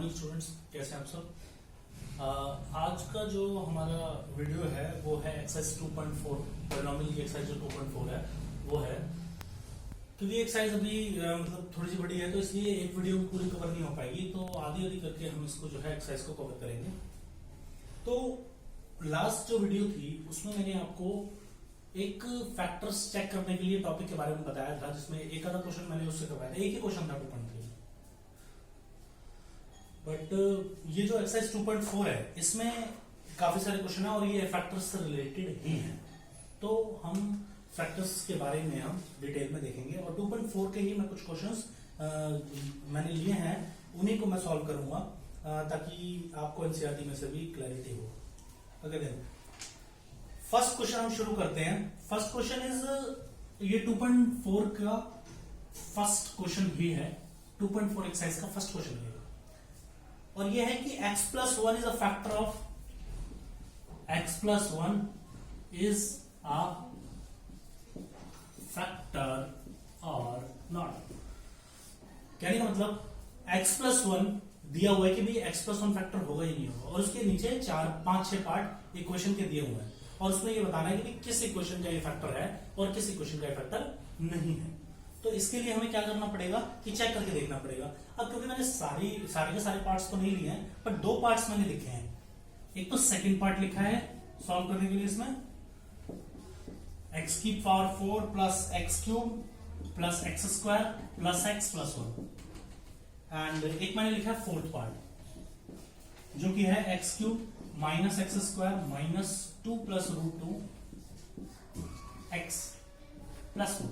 Morning students, कैसे हैं आप सब। आज का जो हमारा वीडियो है वो है एक्सरसाइज 2.4 पॉलिनोमियल की एक्सरसाइज जो 2.4 है वो है। क्योंकि एक्सरसाइज अभी मतलब थोड़ी सी बड़ी है तो इसलिए एक वीडियो में पूरी कवर नहीं हो पाएगी, तो आधी आधी करके हम इसको जो है एक्सरसाइज को कवर करेंगे। तो लास्ट जो वीडियो थी उसमें मैंने आपको एक फैक्टर्स चेक करने के लिए टॉपिक के बारे में बताया था, जिसमें एक आधा क्वेश्चन मैंने उससे करवाया था। एक ही क्वेश्चन था 2.3, बट ये जो एक्सरसाइज 2.4 है इसमें काफी सारे क्वेश्चन है और ये फैक्टर्स से रिलेटेड ही हैं। तो हम फैक्टर्स के बारे में हम डिटेल में देखेंगे और 2.4 के ही मैं कुछ क्वेश्चंस मैंने लिए हैं, उन्हीं को मैं सॉल्व करूंगा ताकि आपको एनसीईआरटी में से भी क्लैरिटी हो। ओके देन फर्स्ट क्वेश्चन हम शुरू करते हैं। फर्स्ट क्वेश्चन इज ये 2.4 का फर्स्ट क्वेश्चन ही है। 2.4 एक्सरसाइज का फर्स्ट क्वेश्चन है और ये है कि x plus 1 is a factor of x plus 1 is a factor or not। कहने का मतलब x plus 1 दिया हुआ है कि भाई x plus 1 फैक्टर होगा ही नहीं होगा, और उसके नीचे 4, 5, 6 पार्ट इक्वेशन के दिए हुए हैं और उसमें ये बताना है कि किस इक्वेशन का ये फैक्टर है और किस इक्वेशन का ये फैक्टर नहीं है। तो इसके लिए हमें क्या करना पड़ेगा कि चेक करके देखना पड़ेगा। अब क्योंकि मैंने सारे के सारे पार्ट्स तो नहीं लिए हैं, पर दो पार्ट्स मैंने लिखे हैं। एक तो सेकंड पार्ट लिखा है सॉल्व करने के लिए, इसमें x की power 4 plus x cube plus x square plus x plus 1, and एक मैंने लिखा है फोर्थ पार्ट जो कि है x cube minus x square minus 2 plus root 2 x plus 2।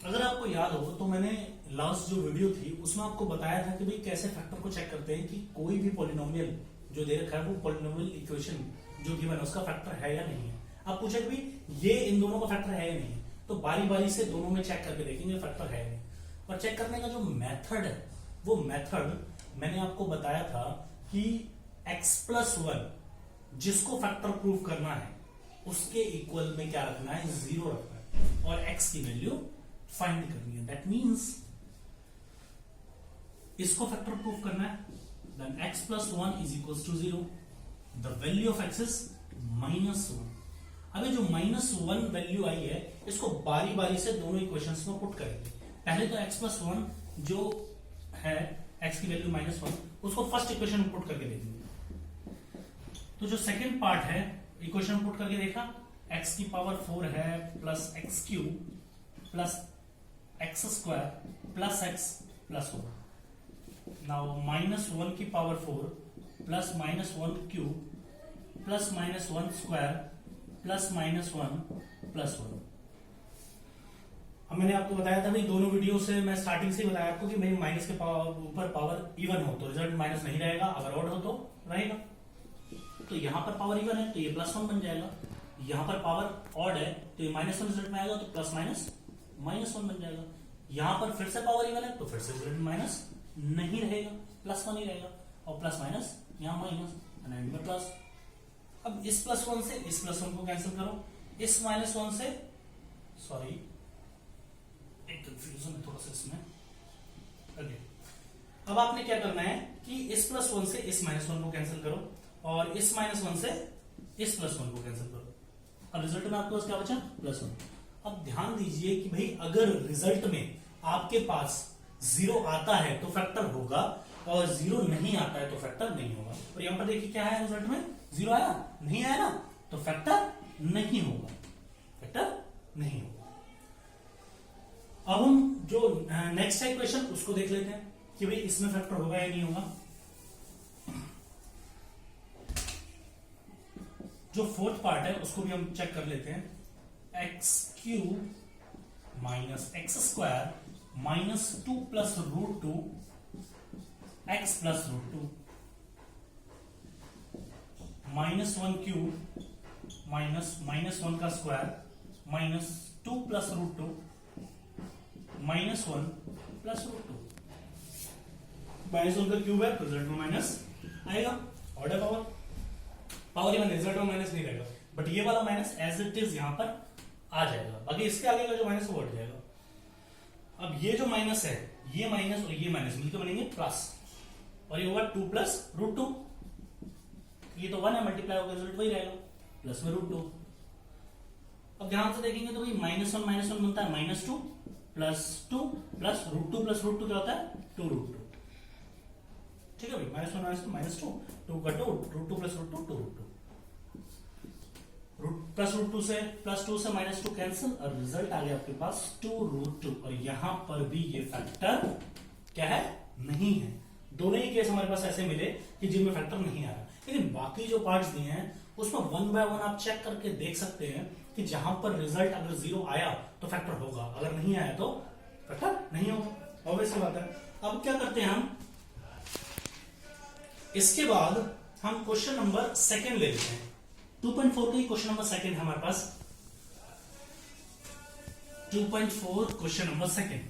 अगर आपको याद हो तो मैंने लास्ट जो वीडियो थी उसमें आपको बताया था कि भाई कैसे फैक्टर को चेक करते हैं कि कोई भी पॉलिनोमियल जो दे रखा है वो पॉलिनोमियल इक्वेशन जो गिवन है उसका फैक्टर है या नहीं है। आप पूछे कि भाई ये इन दोनों का फैक्टर है या नहीं है, तो बारी बारी से दोनों में चेक करके देखेंगे फैक्टर है या नहीं। और चेक करने का जो मेथड है वो मेथड मैंने आपको बताया था कि x प्लस 1 जिसको फैक्टर प्रूव करना है उसके इक्वल में क्या रखना है, 0 रखना है और x की वैल्यू फाइंड करनी है। दैट मीन्स इसको फैक्टर प्रूफ करना है, then x plus 1 is equal to 0, the value of x is -1। अब जो -1 वैल्यू आई है इसको बारी बारी से दोनों इक्वेशंस में पुट करेंगे। पहले तो x प्लस 1 जो है x की वैल्यू -1 उसको फर्स्ट इक्वेशन में पुट करके देखेंगे। तो जो सेकेंड पार्ट है इक्वेशन में पुट करके देखा, x की पावर 4 है plus x cube plus x square plus x plus 1। Now -1 की power 4 plus -1 cube plus -1 square plus -1 plus 1। अब मैंने आपको बताया था भाई दोनों वीडियो से मैं स्टार्टिंग से ही बताया आपको कि भाई माइनस के ऊपर पावर इवन हो तो रिजल्ट माइनस नहीं रहेगा, अगर ऑड हो तो रहेगा। तो यहां पर पावर इवन है तो ये +1 बन जाएगा, यहां पर पावर ऑड है तो ये -1 रिजल्ट में आएगा तो प्लस माइनस -1 बन जाएगा। यहां पर फिर से पावर इवन है तो फिर से रिजल्ट माइनस नहीं रहेगा, +1 ही रहेगा, और प्लस माइनस यहां माइनस एंड में प्लस। अब इस +1 से इस +1 को कैंसिल करो, इस -1 से, सॉरी एक कंफ्यूजन है थोड़ा सा इसमें। ओके, अब आपने क्या करना है कि इस +1 से इस -1 को कैंसिल करो और इस -1 से इस +1 को कैंसिल करो। अब रिजल्ट में आपके पास क्या बचा, +1। अब ध्यान दीजिए कि भाई अगर रिजल्ट में आपके पास 0 आता है तो फैक्टर होगा और 0 नहीं आता है तो फैक्टर नहीं होगा। और यहां पर देखिए क्या है, रिजल्ट में 0 आया, नहीं आया ना, तो फैक्टर नहीं होगा, फैक्टर नहीं होगा। अब हम जो नेक्स्ट है क्वेश्चन उसको देख लेते हैं कि भाई इसमें फैक्टर होगा या नहीं होगा। जो फोर्थ पार्ट है उसको भी हम चेक कर लेते हैं। X cube minus x square minus 2 plus root 2 x plus root 2 -1 cube minus -1 का square minus 2 plus root 2 -1 plus root 2। -1 का क्यूब है तो रिजल्ट में माइनस आएगा, ऑर्डर पावर इवन रिजल्ट में माइनस नहीं रहेगा, बट ये वाला माइनस एज इट इज यहां पर आ जाएगा, बाकी इसके आगे का जो माइनस वो हट जाएगा। अब ये जो माइनस है, ये माइनस और ये माइनस मिलकर बनेंगे प्लस, और ये होगा 2 प्लस रूट 2, ये तो 1 है, मल्टीप्लाई होगा रिजल्ट वही रहेगा प्लस में रूट 2। अब ध्यान से देखेंगे तो भाई -1 बनता है -2 plus 2 plus root 2 plus root 2 क्या होता है 2 रूट 2। ठीक है भाई, -1 -2 2 का 2 root 2 plus root 2 2 root 2, plus root 2 से प्लस 2 से -2 कैंसिल और रिजल्ट आ गया आपके पास 2 रूट 2। और यहां पर भी ये फैक्टर क्या है, नहीं है। दोनों ही केस हमारे पास ऐसे मिले कि जिनमें फैक्टर नहीं आ रहा, लेकिन बाकी जो पार्ट्स दिए हैं उसमें 1 बाय 1 आप चेक करके देख सकते हैं कि जहां पर रिजल्ट अगर 0 आया तो फैक्टर होगा, अगर नहीं आया तो फैक्टर नहीं होगा, ऑब्वियस बात है। अब क्या करते हैं हम, इसके बाद हम क्वेश्चन नंबर सेकंड ले लेते हैं। 2.4 का क्वेश्चन नंबर सेकंड है हमारे पास। 2.4 क्वेश्चन नंबर सेकंड,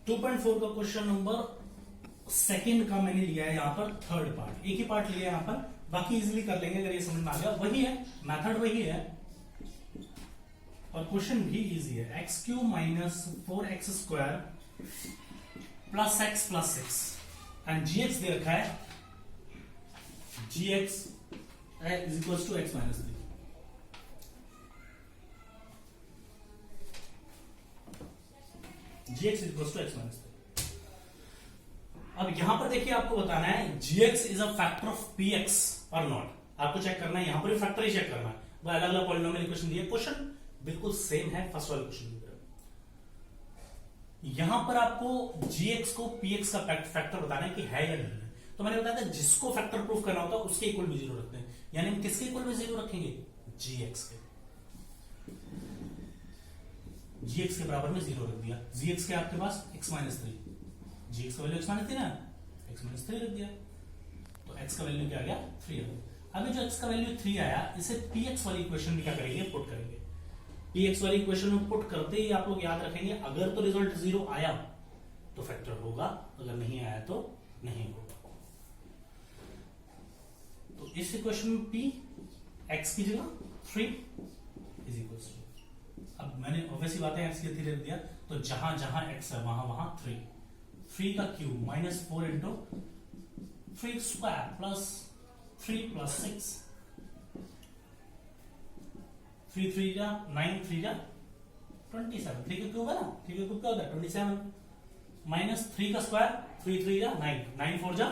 2.4 का क्वेश्चन नंबर सेकंड का मैंने लिया है यहाँ पर थर्ड पार्ट, एक ही पार्ट लिया है यहाँ पर, बाकी इजीली कर लेंगे अगर ये समझ में आ गया। वही है, मेथड वही है और क्वेश्चन भी इजी है। x³ minus 4x² plus x plus 6 and gx दे रखा है, gx is equal to x minus 3। gx is equal to x minus 3। अब यहां पर देखिए आपको बताना है gx is a factor of px और नॉट, आपको चेक करना है, यहां पर भी फैक्टर ही चेक करना है। वो अलग अलग पॉलिनोमियल इक्वेशन दिए, क्वेश्चन बिल्कुल सेम है फर्स्ट वाले क्वेश्चन की तरह। यहां पर आपको gx को px का फैक्टर बताना है कि है या नहीं है। तो मैंने बताया था जिसको फैक्टर प्रूफ करना होता है उसके इक्वल भी 0 रखते हैं, यानी हम किसके इक्वल में 0 रखेंगे, gx के, gx के बराबर में 0 रख दिया। gx के आपके पास x माइनस 3, gx का वैल्यू x माइनस 3 है, x माइनस 3 रख दिया, तो x का वैल्यू क्या आ गया 3 आ गया। अभी जो x का वैल्यू 3 आया, इसे px वाली इक्वेशन में क्या करेंगे, पुट करेंगे। px वाली इक्वेशन में पुट करते ही आप लोग याद रखेंगे, अगर तो रिजल्ट 0 आया तो फैक्टर होगा, अगर नहीं आया तो नहीं होगा। तो इस इक्वेशन में p x की जगह 3 इज इक्वल टू, अब मैंने ऑब्वियसली बात है x की 3 रख दिया, तो जहां जहां x है वहां वहां 3 का cube minus 4 into 3 square plus 3 plus 6, 3 3 जा 9, 3 जा 27, 3 का क्यूब है ना, 3 का क्यूब क्या होता है 27, माइनस 3 का स्क्वायर 3 3 जा 9, 9 4 जा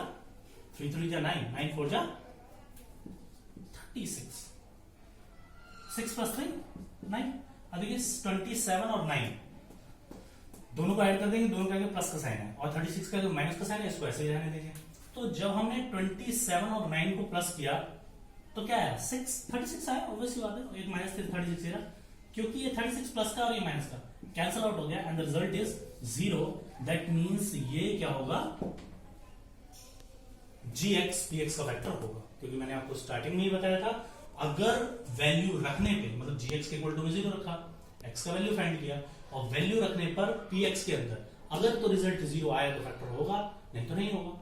3 3 जा 9, 9 4 जा 36, 6 प्लस 3 9। अब देखिए 27 और 9 दोनों को ऐड कर देंगे, दोनों का प्लस का साइन है और 36 का जो माइनस का साइन है इसको ऐसे ही रहने देंगे। तो जब हमने 27 और 9 को प्लस किया तो क्या आया 6, 36 आया, ऑब्वियसली बात है, एक माइनस 36 है, क्योंकि ये 36 प्लस का और ये माइनस का कैंसिल आउट हो गया and the result is 0। That means ये क्या होगा, gx px का फैक्टर होगा, क्योंकि मैंने आपको स्टार्टिंग में ही बताया था अगर वैल्यू रखने पे, मतलब gx के इक्वल टू में 0 रखा, x का वैल्यू फाइंड किया और वैल्यू रखने पर px के अंदर अगर तो रिजल्ट 0 आया तो फैक्टर होगा, नहीं तो नहीं होगा।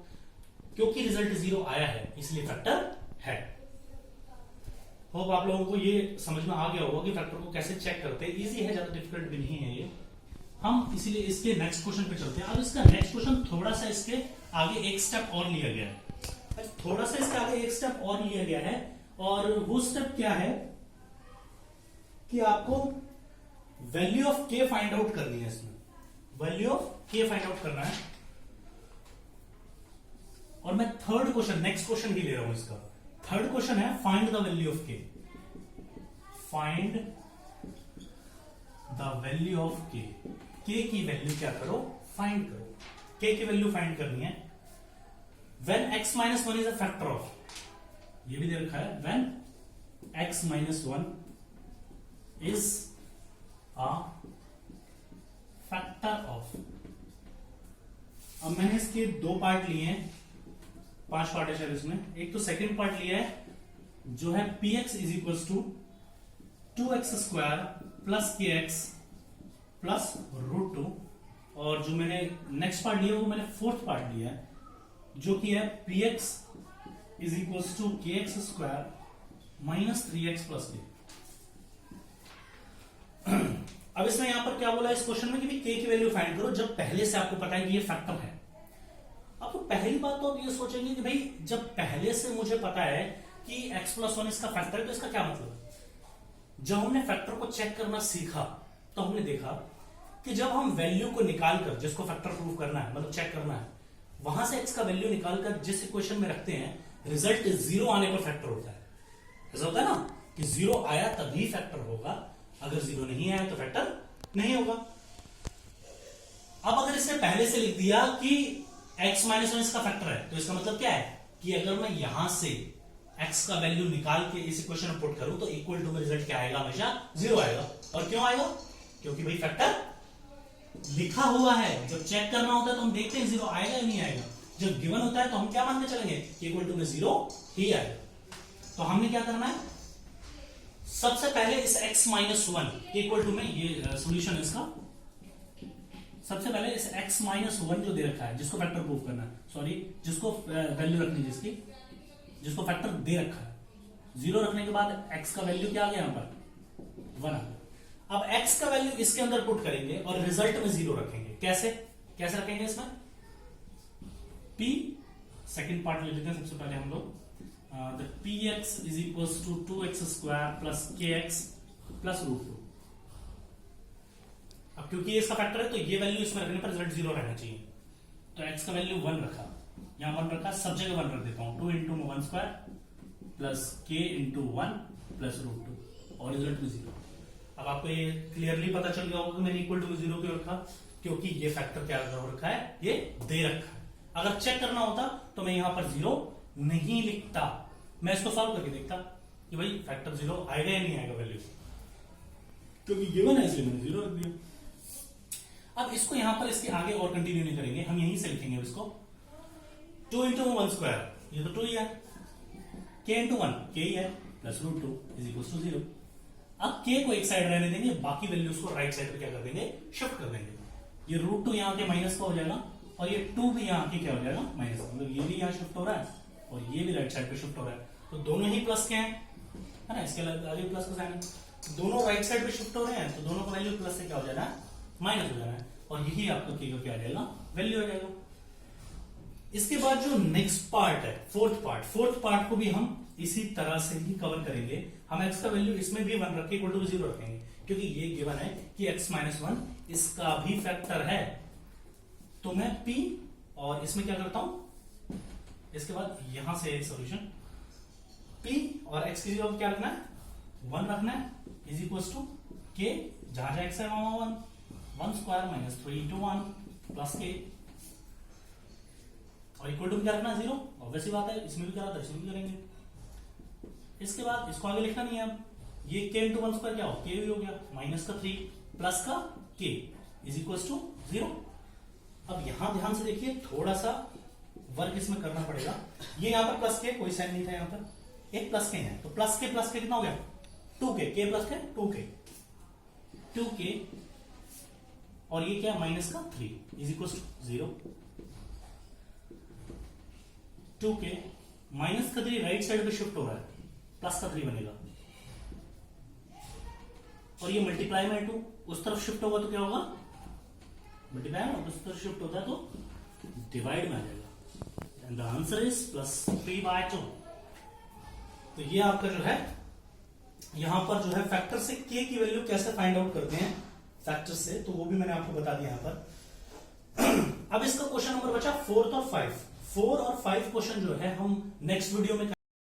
क्योंकि रिजल्ट 0 आया है इसलिए फैक्टर है। होप आप लोगों को ये समझ में आ गया होगा कि फैक्टर को कैसे चेक करते हैं, इजी है, ज्यादा डिफिकल्ट भी नहीं है ये। हम इसीलिए इसके नेक्स्ट क्वेश्चन पे चलते हैं। अब इसका नेक्स्ट क्वेश्चन थोड़ा सा इसके आगे एक स्टेप और लिया गया है, थोड़ा सा इसके आगे एक स्टेप और लिया गया है, और वो स्टेप क्या है कि आपको value of k find out करनी है। इसमें value of k find out करना है, और मैं थर्ड क्वेश्चन, नेक्स्ट क्वेश्चन भी ले रहा हूं। इसका थर्ड क्वेश्चन है find the value of k, find the value of k, k की वैल्यू क्या करो, फाइंड करो। k की वैल्यू फाइंड करनी है when x minus 1 is a factor of, ये भी दे रखा है when x minus 1 is a factor of। अब मैंने इसके 2 पार्ट लिए हैं, 5 पार्ट है शायद इसमें। एक तो सेकंड पार्ट लिया है जो है px is equal to 2x square plus kx plus root 2, और जो मैंने नेक्स्ट पार्ट लिया वो मैंने फोर्थ पार्ट लिया है जो कि है px is equal to kx square minus 3x plus k। अब इसमें यहां पर क्या बोला इस क्वेश्चन में कि के की वैल्यू फाइंड करो जब पहले से आपको पता है कि ये फैक्टर है। अब तो पहली बात तो आप ये सोचेंगे कि भाई जब पहले से मुझे पता है कि x+1 इसका फैक्टर है तो इसका क्या मतलब है। जब हमने फैक्टर को चेक करना सीखा तो हमने देखा कि जब हम वैल्यू को निकालकर, जिसको फैक्टर प्रूव करना है मतलब चेक करना है, वहां से x का वैल्यू निकालकर जिस इक्वेशन में रखते हैं, रिजल्ट 0 आने पर फैक्टर होता है। ऐसा होता है ना कि 0 आया तभी फैक्टर होगा, अगर 0 नहीं आया तो फैक्टर नहीं होगा। अब अगर इसने पहले से लिख दिया कि x-1 इसका फैक्टर है तो इसका मतलब क्या है कि अगर मैं यहां से x का वैल्यू निकाल के इस इक्वेशन में पुट करूं तो इक्वल टू में रिजल्ट क्या आएगा, हमेशा 0 आएगा। और क्यों आएगा, क्योंकि भाई फैक्टर लिखा हुआ है। जब चेक करना होता है तो हम देखते हैं 0 आएगा या नहीं आएगा। जब गिवन होता है तो हम क्या मान के चलेंगे कि इक्वल टू में 0 ही आएगा। तो हमने क्या करना है, सबसे पहले इस x-1 इक्वल टू में, ये सॉल्यूशन है इसका, सबसे पहले इस x-1 जो दे रखा है, जिसको फैक्टर प्रूव करना है, सॉरी जिसको वैल्यू रखनी है, जिसको फैक्टर दे रखा है, 0 रखने के बाद x का वैल्यू क्या आ गया यहां पर 1 आ गया। अब x का वैल्यू इसके अंदर पुट करेंगे और रिजल्ट में 0 रखेंगे। कैसे रखेंगे इसमें, p सेकंड पार्ट ले लेते हैं सबसे पहले हम लोग, px is equal to 2x² plus kx plus √2। अब क्योंकि ये इसका फैक्टर है तो ये वैल्यू इसमें रखने पर रिजल्ट 0 रहना चाहिए। तो x का वैल्यू 1 रखा, यहां 1 रखा, सब जगह 1 रख देता हूं, 2 × 1² प्लस k × 1 प्लस √2 और रिजल्ट में 0। अब आपको ये क्लियरली पता चल गया होगा कि मैंने इक्वल टू 0 क्यों रखा, क्योंकि ये फैक्टर क्या रखा है, ये दे रखा है। अगर चेक करना होता तो मैं यहां पर 0 नहीं लिखता, मैं इसको सॉल्व करके देखता कि भाई फैक्टर 0 आएगा या नहीं आएगा वैल्यू, क्योंकि गिवन है इसलिए मैंने 0 रख दिया। अब इसको यहां पर इसके आगे और कंटिन्यू नहीं करेंगे, हम यहीं से लिखेंगे इसको 2 × 1², ये तो 2 ही है, k × 1 k ही है, प्लस √2 इज इक्वल टू 0। अब k को एक साइड रहने देंगे, बाकी वैल्यूज को राइट साइड पे क्या कर देंगे, शिफ्ट कर देंगे। ये √2 यहां के माइनस का हो जाएगा और ये 2 भी यहां के क्या हो जाएगा, माइनस का, मतलब ये भी यहां शिफ्ट हो रहा है और ये भी राइट साइड पे शिफ्ट हो रहा है। तो दोनों ही प्लस के हैं, है ना, इसके आगे प्लस का साइन है, दोनों राइट साइड पे शिफ्ट हो रहे हैं, तो दोनों का वैल्यू प्लस से क्या हो जाना है, माइनस हो जाना है, और यही आपका k का क्या आ जाएगा, वैल्यू हो जाएगा। इसके बाद जो नेक्स्ट पार्ट है, फोर्थ पार्ट को भी हम इसी तरह से ही कवर करेंगे। हम x का वैल्यू इसमें भी 1 रख के इक्वल टू 0 रखेंगे, क्योंकि ये गिवन है कि x-1 इसका भी फैक्टर है। तो मैं p और इसमें क्या करता हूं, इसके बाद यहां से एक सॉल्यूशन, p और x की जगह क्या रखना है, 1 रखना है, इज इक्वल टू k, जहां जहां x है वहां 1² माइनस 3 × 1 प्लस k, और इक्वल टू क्या रखना है, 0। ऑब्वियस बात है, इसमें भी क्या था, इसमें भी करेंगे। इसके बाद इसको आगे लिखना नहीं है, अब ये k × 1² क्या हो, k भी हो गया, माइनस का 3 प्लस का k इज इक्वल टू 0। अब यहां ध्यान से देखिए, थोड़ा सा वर्क इसमें करना पड़ेगा। ये यहां पर प्लस k, कोई साइन नहीं था यहां पर, एक प्लस k है, तो प्लस k कितना हो गया, 2k, k plus k 2k, और ये क्या, माइनस का 3 is equal to 0। 2k minus का 3 राइट साइड पे शिफ्ट हो रहा है, प्लस का 3 बनेगा, और ये मल्टीप्लाई में 2 उस तरफ शिफ्ट होगा तो क्या होगा, मल्टीप्लाई में उस तरफ शिफ्ट होता है तो डिवाइड में आ जाएगा, एंड द आंसर इज +3/2। तो ये आपका जो है, यहां पर जो है फैक्टर से k की वैल्यू कैसे फाइंड आउट करते हैं फैक्टर से, तो वो भी मैंने आपको बता दिया यहां पर। अब इसका क्वेश्चन नंबर बचा 4 और 5 क्वेश्चन जो है हम नेक्स्ट वीडियो में